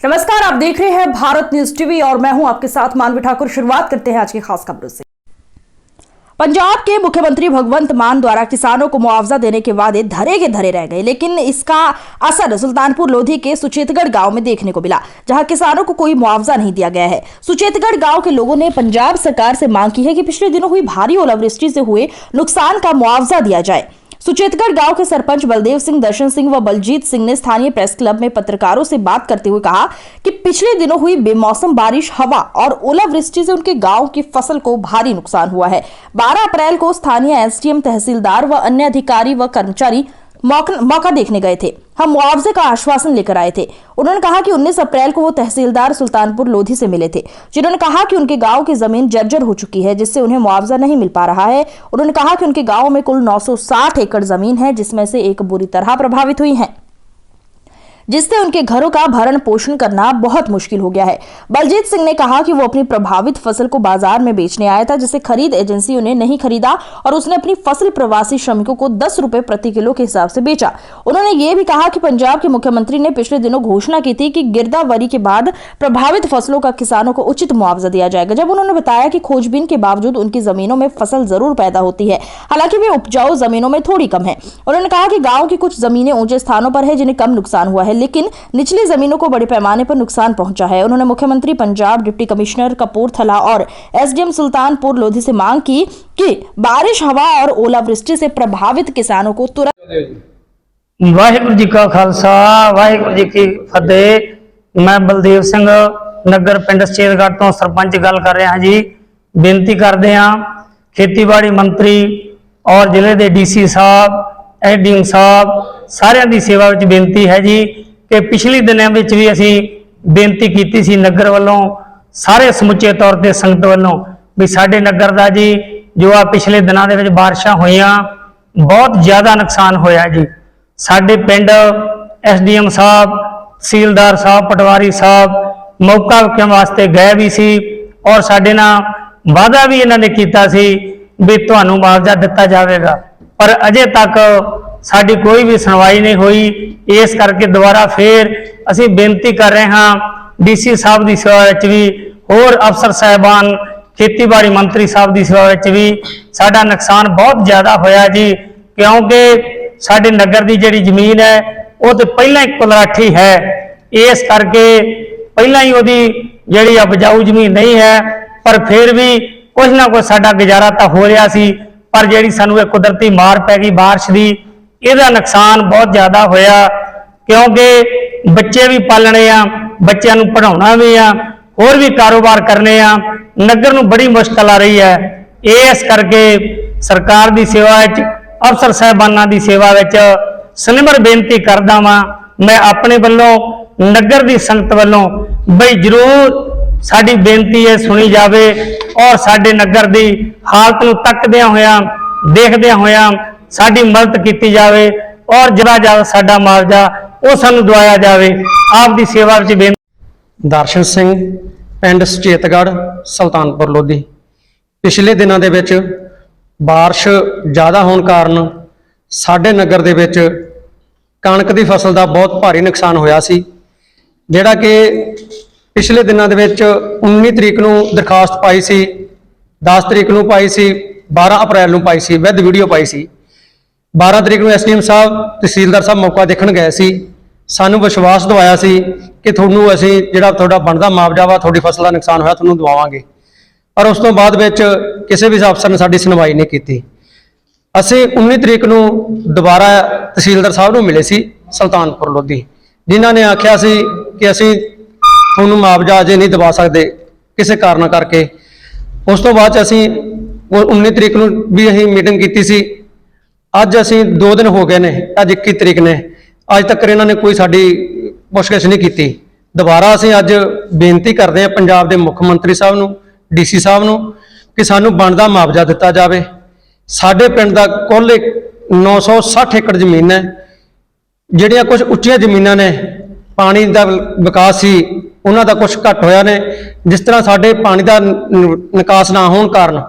नमस्कार, आप देख रहे हैं भारत न्यूज टीवी और मैं हूं आपके साथ मानवी ठाकुर। शुरुआत करते हैं आज की खास खबरों से। पंजाब के मुख्यमंत्री भगवंत मान द्वारा किसानों को मुआवजा देने के वादे धरे के धरे रह गए, लेकिन इसका असर सुल्तानपुर लोधी के सुचेतगढ़ गांव में देखने को मिला, जहां किसानों को कोई मुआवजा नहीं दिया गया है। सुचेतगढ़ गांव के लोगों ने पंजाब सरकार से मांग की है कि पिछले दिनों हुई भारी ओलावृष्टि से हुए नुकसान का मुआवजा दिया जाए। सुचेतगढ़ गांव के सरपंच बलदेव सिंह, दर्शन सिंह व बलजीत सिंह ने स्थानीय प्रेस क्लब में पत्रकारों से बात करते हुए कहा कि पिछले दिनों हुई बेमौसम बारिश, हवा और ओलावृष्टि से उनके गांव की फसल को भारी नुकसान हुआ है। 12 अप्रैल को स्थानीय एसडीएम, तहसीलदार व अन्य अधिकारी व कर्मचारी मौका देखने गए थे। हम मुआवजे का आश्वासन लेकर आए थे। उन्होंने कहा कि 19 अप्रैल को वो तहसीलदार सुल्तानपुर लोधी से मिले थे, जिन्होंने कहा कि उनके गांव की जमीन जर्जर हो चुकी है, जिससे उन्हें मुआवजा नहीं मिल पा रहा है। उन्होंने कहा कि उनके गांव में कुल 960 एकड़ जमीन है, जिसमें से एक बुरी तरह प्रभावित हुई है, जिससे उनके घरों का भरण पोषण करना बहुत मुश्किल हो गया है। बलजीत सिंह ने कहा कि वो अपनी प्रभावित फसल को बाजार में बेचने आया था, जिसे खरीद एजेंसियों ने नहीं खरीदा और उसने अपनी फसल प्रवासी श्रमिकों को 10 रुपए प्रति किलो के हिसाब से बेचा। उन्होंने ये भी कहा कि पंजाब के मुख्यमंत्री ने पिछले दिनों घोषणा की थी कि गिरदावरी के बाद प्रभावित फसलों का किसानों को उचित मुआवजा दिया जाएगा। जब उन्होंने बताया कि खोजबीन के बावजूद उनकी जमीनों में फसल जरूर पैदा होती है, हालांकि वे उपजाऊ जमीनों में थोड़ी कम है। उन्होंने कहा कि गाँव की कुछ जमीनें ऊंचे स्थानों पर है, जिन्हें कम नुकसान हुआ है, लेकिन निचली जमीनों को बड़े पैमाने पर नुकसान पहुंचा है। उन्होंने मुख्यमंत्री पंजाब, डिप्टी कमिश्नर कपूरथला और एसडीएम सुल्तानपुर लोधी से मांग की कि बारिश, हवा और ओलावृष्टि से प्रभावित किसानों को तुरंत। वाहिगुरू जी का खालसा, वाहिगुरू जी की फतेह। मैं बलदेव सिंह नगर पिंड सुचेतगढ़ तो सरपंच गल कर रहा जी। बेनती करते हैं खेतीबाड़ी मंत्री और जिले के डीसी साहब, एसडीएम साहब सारिਆਂ ਦੀ सेवा ਵਿੱਚ बेनती है जी कि पिछले दिनों में भी असी बेनती की सी नगर वालों, सारे समुचे तौर पर संगत वालों भी साडे नगर का जी जो आ पिछले दिनों के बारिशां होईयां बहुत ज़्यादा नुकसान होया जी। साडे पिंड एसडीएम साहब, तहसीलदार साहब, पटवारी साहब मौका वेखण वास्ते गए भी सी और साडे नाल वादा भी इन्होंने किया सी भी तुहानूं मुआवजा दिता जाएगा, पर अजे तक साडी कोई भी सुनवाई नहीं हुई। इस करके दोबारा फिर असी बेनती कर रहे हाँ डीसी साहब की सेवा विच भी, होर अफसर साहबान, खेतीबाड़ी मंत्री साहब की सेवा विच भी साडा नुकसान बहुत ज़्यादा होया जी, क्योंकि साडे नगर की जिहड़ी जमीन है वो तो पहला ही कुलराठी है। इस करके पहला ही उहदी जिहड़ी उपजाऊ जमीन नहीं है, पर फिर भी कुछ ना कुछ साडा गुजारा तो हो रहा सी, पर जिहड़ी सानू एक कुदरती मार पै गई बारिश की, ਇਹਦਾ नुकसान बहुत ज़्यादा होया, क्योंकि बच्चे भी पालने आ, बच्चों को पढ़ाना भी आ, होर भी कारोबार करने आ, नगर नूं बड़ी मुश्किल आ रही है। इस करके सरकार की सेवा अफसर साहबाना की सेवा सनिमर बेनती करदा वां मैं अपने वालों, नगर की संगत वालों बई जरूर साडी बेनती है सुनी जाए और साडे नगर की हालत नूं तकदियां होया, देखदियां होया साडी मदद की जाए और जरा ज्यादा साडा मुआवजा वो सानू दवाया जाए। आप दी सेवा विच बेनती। दर्शन सिंह, पिंड सुचेतगढ़, सुल्तानपुर लोधी। पिछले दिनों के विच बारिश ज़्यादा होने कारण साडे नगर दे विच कणक की फसल का बहुत भारी नुकसान होया सी, जिहड़ा कि पिछले दिनों के विच 19 तरीक नूं दरखास्त पाई सी, 10 तरीक नूं पाई सी, 12 अप्रैल नूं पाई सी, विद वीडियो पाई सी। 12 तरीक में एसडीएम साहब, तहसीलदार साहब मौका देखण गए सी, सानू विश्वास दवाया सी कि तुहानूं असीं जिहड़ा तुहाडा बनदा मुआवजा वा तुहाडी फसल का नुकसान होया तुहानूं दवावांगे, पर उस तो बाद विच किसी भी अफसर ने साडी सुनवाई नहीं की। असीं 19 तरीक नूं दोबारा तहसीलदार साहब नूं मिले सी सुल्तानपुर लोधी, जिन्हां ने आख्या सी कि असीं तुहानूं मुआवजा अजे नहीं दवा सकदे किसी कारण करके। उस तो बाद असीं 19 तरीक नूं भी असीं मीटिंग की सी। अज असीं 2 दिन हो गए ने, अज 21 तरीक ने, अज तक इन्होंने कोई साडी पुछगिछ नहीं की। दोबारा असीं अज बेनती करते हैं पंजाब के मुख्यमंत्री साहब नूं, डीसी साहब नूं कि सानू बनदा मुआवजा दिता जाए। साडे पिंड दा कुल 960 एकड़ जमीन है, जिहड़ियां कुछ उच्चियां जमीनां ने पानी का विकास सी उन्हां दा कुछ घट होया ने, जिस तरह साडे पानी का निकास ना होने कारण